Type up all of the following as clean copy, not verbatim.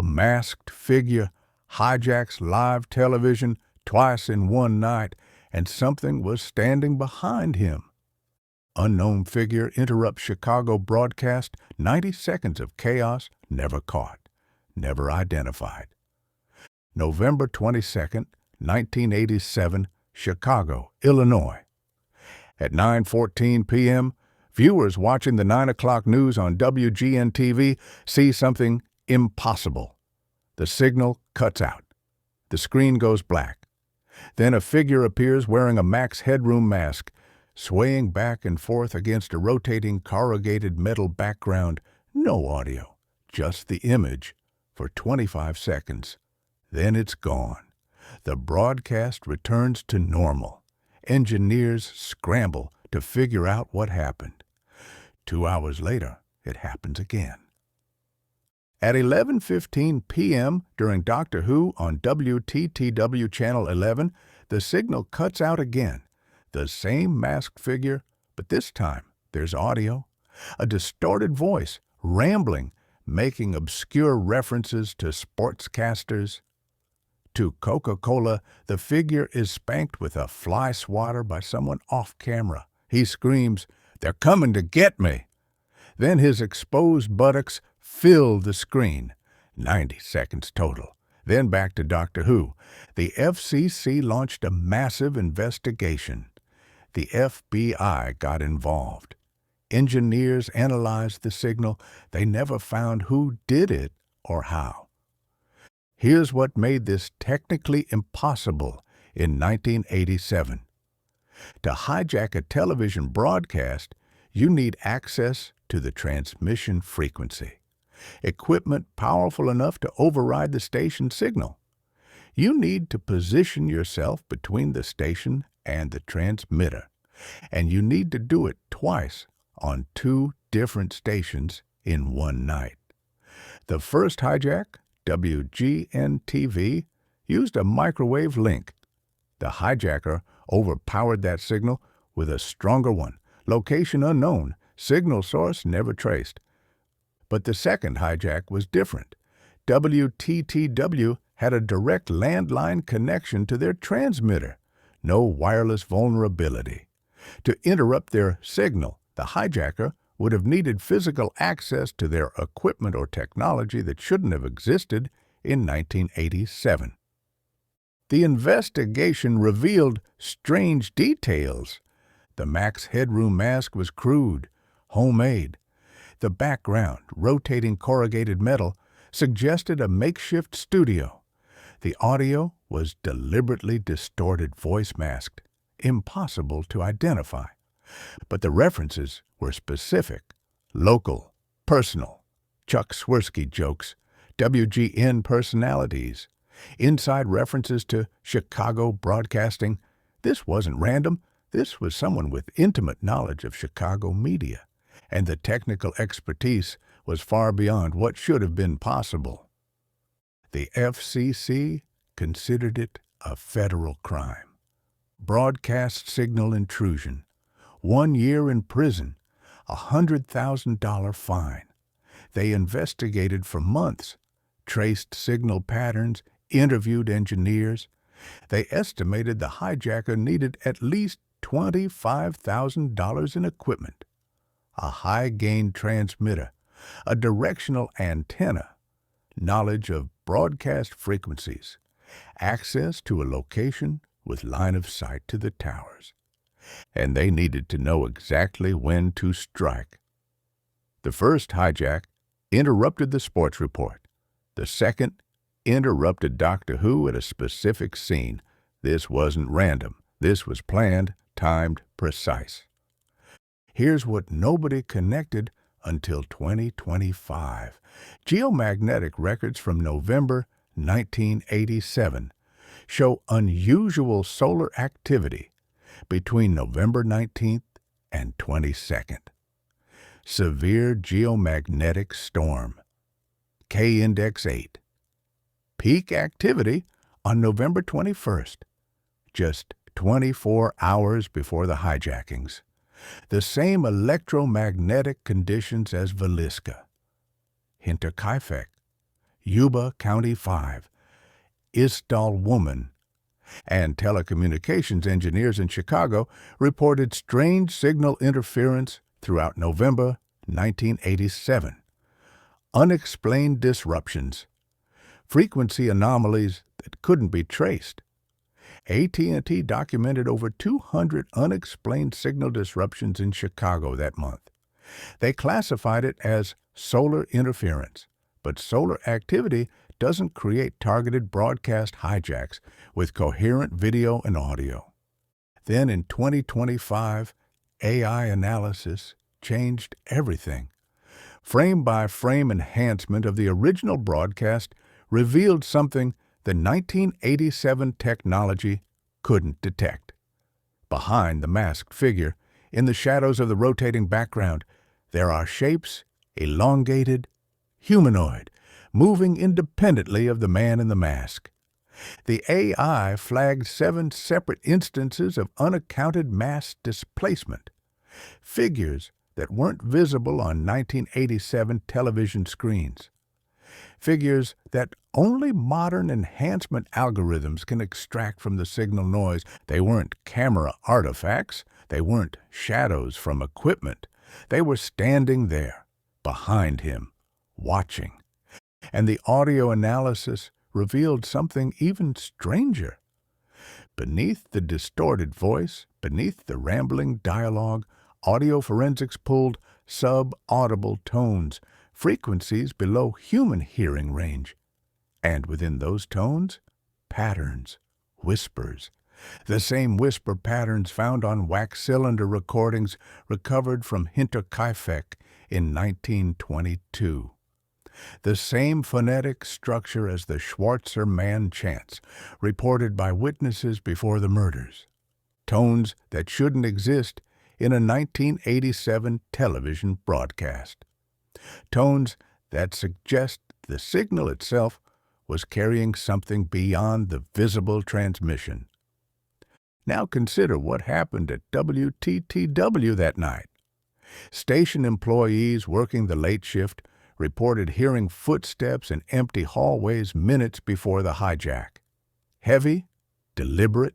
A masked figure hijacks live television twice in one night, and something was standing behind him. Unknown figure interrupts Chicago broadcast, 90 seconds of chaos, never caught, never identified. November 22, 1987, Chicago, Illinois. At 9:14 p.m., viewers watching the 9 o'clock news on WGN-TV see something impossible. The signal cuts out. The screen goes black. Then a figure appears wearing a Max Headroom mask, swaying back and forth against a rotating corrugated metal background. No audio, just the image, for 25 seconds. Then it's gone. The broadcast returns to normal. Engineers scramble to figure out what happened. 2 hours later, it happens again. At 11:15 p.m. during Doctor Who on WTTW Channel 11, the signal cuts out again. The same masked figure, but this time there's audio. A distorted voice, rambling, making obscure references to sportscasters. To Coca-Cola, the figure is spanked with a fly swatter by someone off camera. He screams, "They're coming to get me!" Then his exposed buttocks fill the screen. 90 seconds total. Then back to Doctor Who. The FCC launched a massive investigation. The FBI got involved. Engineers analyzed the signal. They never found who did it or how. Here's what made this technically impossible in 1987. To hijack a television broadcast, you need access to the transmission frequency, equipment powerful enough to override the station signal. You need to position yourself between the station and the transmitter, and you need to do it twice on 2 different stations in one night. The first hijack, WGN-TV, used a microwave link. The hijacker overpowered that signal with a stronger one, location unknown, signal source never traced. But the second hijack was different. WTTW had a direct landline connection to their transmitter, no wireless vulnerability. To interrupt their signal, the hijacker would have needed physical access to their equipment or technology that shouldn't have existed in 1987. The investigation revealed strange details. The Max Headroom mask was crude, homemade. The background, rotating corrugated metal, suggested a makeshift studio. The audio was deliberately distorted voice masked, impossible to identify. But the references were specific, local, personal. Chuck Swirsky jokes, WGN personalities, inside references to Chicago broadcasting. This wasn't random. This was someone with intimate knowledge of Chicago media, and the technical expertise was far beyond what should have been possible. The FCC considered it a federal crime. Broadcast signal intrusion, 1 year in prison, $100,000 fine. They investigated for months, traced signal patterns, interviewed engineers. They estimated the hijacker needed at least $25,000 in equipment, a high-gain transmitter, a directional antenna, knowledge of broadcast frequencies, access to a location with line of sight to the towers. And they needed to know exactly when to strike. The first hijack interrupted the sports report. The second interrupted Doctor Who at a specific scene. This wasn't random. This was planned, timed, precise. Here's what nobody connected until 2025. Geomagnetic records from November 1987 show unusual solar activity between November 19th and 22nd. Severe geomagnetic storm, K-index 8. Peak activity on November 21st, just 24 hours before the hijackings. The same electromagnetic conditions as Villisca. Hinterkaifeck, Yuba County 5, Istal woman, and telecommunications engineers in Chicago reported strange signal interference throughout November 1987. Unexplained disruptions, frequency anomalies that couldn't be traced. AT&T documented over 200 unexplained signal disruptions in Chicago that month. They classified it as solar interference, but solar activity doesn't create targeted broadcast hijacks with coherent video and audio. Then in 2025, AI analysis changed everything. Frame-by-frame enhancement of the original broadcast revealed something the 1987 technology couldn't detect. Behind the masked figure, in the shadows of the rotating background, there are shapes, elongated, humanoid, moving independently of the man in the mask. The AI flagged 7 separate instances of unaccounted mass displacement, figures that weren't visible on 1987 television screens, figures that only modern enhancement algorithms can extract from the signal noise. They weren't camera artifacts, they weren't shadows from equipment. They were standing there, behind him, watching. And the audio analysis revealed something even stranger. Beneath the distorted voice, beneath the rambling dialogue, audio forensics pulled sub-audible tones, frequencies below human hearing range. And within those tones, patterns, whispers. The same whisper patterns found on wax cylinder recordings recovered from Hinterkaifeck in 1922. The same phonetic structure as the Schwarzer man chants, reported by witnesses before the murders. Tones that shouldn't exist in a 1987 television broadcast. Tones that suggest the signal itself was carrying something beyond the visible transmission. Now consider what happened at WTTW that night. Station employees working the late shift reported hearing footsteps in empty hallways minutes before the hijack. Heavy, deliberate.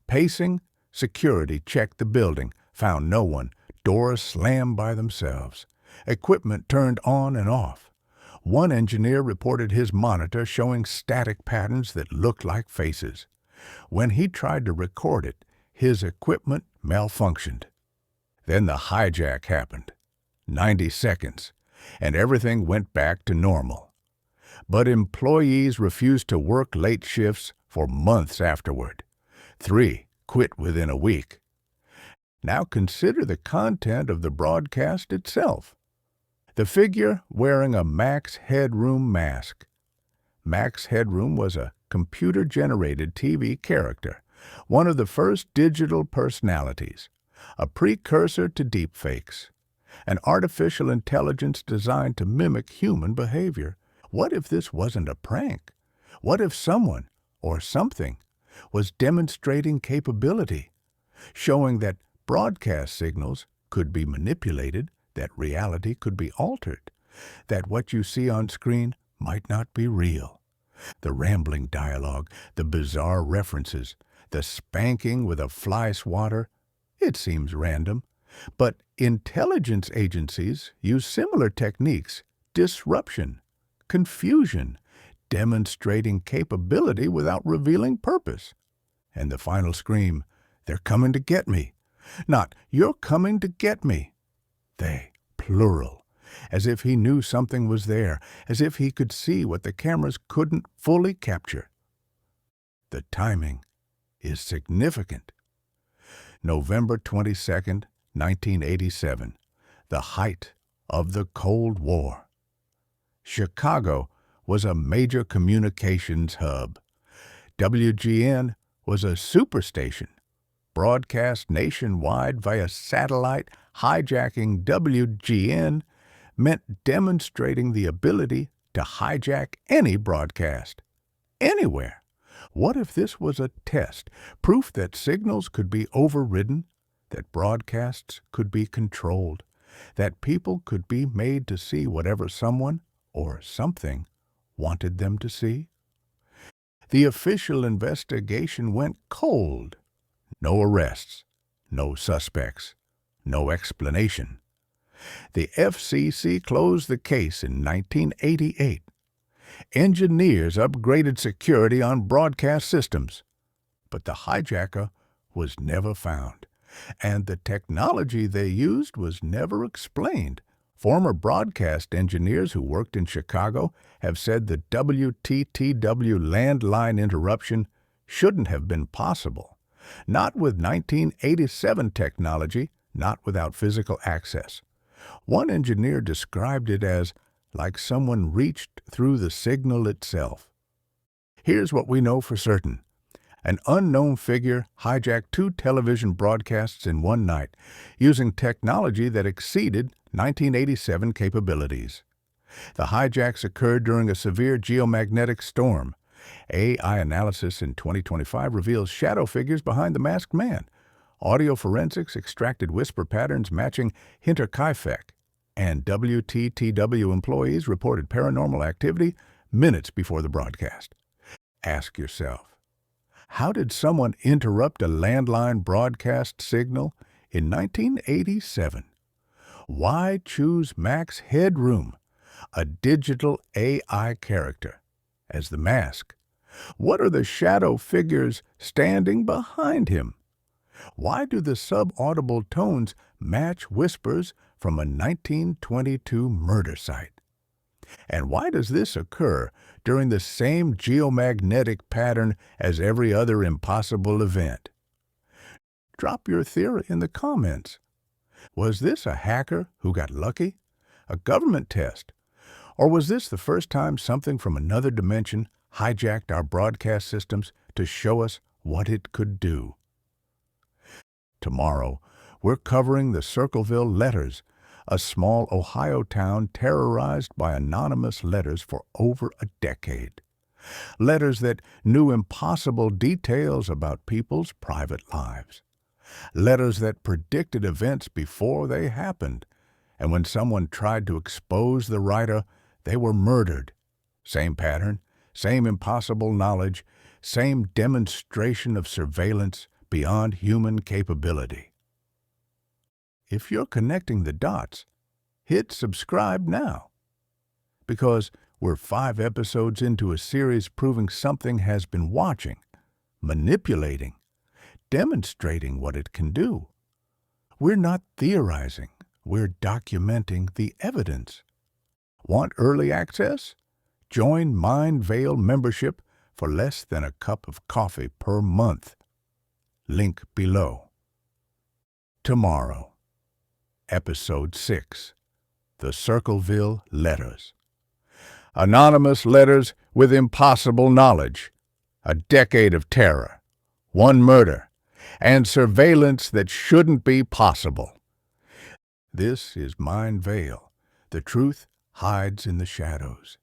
Pacing, security checked the building, found no one, doors slammed by themselves, equipment turned on and off. One engineer reported his monitor showing static patterns that looked like faces. When he tried to record it, his equipment malfunctioned. Then the hijack happened. 90 seconds, and everything went back to normal. But employees refused to work late shifts for months afterward. 3 quit within a week. Now consider the content of the broadcast itself. The figure wearing a Max Headroom mask. Max Headroom was a computer-generated TV character, one of the first digital personalities, a precursor to deepfakes, an artificial intelligence designed to mimic human behavior. What if this wasn't a prank? What if someone, or something, was demonstrating capability, showing that broadcast signals could be manipulated, that reality could be altered, that what you see on screen might not be real? The rambling dialogue, the bizarre references, the spanking with a fly swatter, it seems random. But intelligence agencies use similar techniques: disruption, confusion, demonstrating capability without revealing purpose. And the final scream, "They're coming to get me." Not, "You're coming to get me." They, plural, as if he knew something was there, as if he could see what the cameras couldn't fully capture. The timing is significant. November 22nd, 1987, the height of the Cold War. Chicago was a major communications hub. WGN was a superstation, broadcast nationwide via satellite. Hijacking WGN meant demonstrating the ability to hijack any broadcast, anywhere. What if this was a test, proof that signals could be overridden, that broadcasts could be controlled, that people could be made to see whatever someone or something wanted them to see? The official investigation went cold. No arrests, no suspects, no explanation. The FCC closed the case in 1988. Engineers upgraded security on broadcast systems, but the hijacker was never found, and the technology they used was never explained. Former broadcast engineers who worked in Chicago have said the WTTW landline interruption shouldn't have been possible. Not with 1987 technology, not without physical access. One engineer described it as like someone reached through the signal itself. Here's what we know for certain. An unknown figure hijacked 2 television broadcasts in one night using technology that exceeded 1987 capabilities. The hijacks occurred during a severe geomagnetic storm. AI analysis in 2025 reveals shadow figures behind the masked man. Audio forensics extracted whisper patterns matching Hinterkaifeck, and WTTW employees reported paranormal activity minutes before the broadcast. Ask yourself, how did someone interrupt a landline broadcast signal in 1987? Why choose Max Headroom, a digital AI character, as the mask? What are the shadow figures standing behind him? Why do the sub-audible tones match whispers from a 1922 murder site? And why does this occur during the same geomagnetic pattern as every other impossible event? Drop your theory in the comments. Was this a hacker who got lucky? A government test? Or was this the first time something from another dimension hijacked our broadcast systems to show us what it could do? Tomorrow, we're covering the Circleville Letters, a small Ohio town terrorized by anonymous letters for over a decade. Letters that knew impossible details about people's private lives. Letters that predicted events before they happened, and when someone tried to expose the writer, they were murdered. Same pattern, same impossible knowledge, same demonstration of surveillance beyond human capability. If you're connecting the dots, hit subscribe now, because we're 5 episodes into a series proving something has been watching, manipulating, demonstrating what it can do. We're not theorizing, we're documenting the evidence. Want early access? Join Mind Veil membership for less than a cup of coffee per month. Link below. Tomorrow, Episode 6, The Circleville Letters. Anonymous letters with impossible knowledge. A decade of terror. One murder. And surveillance that shouldn't be possible. This is Mind Veil. The truth hides in the shadows.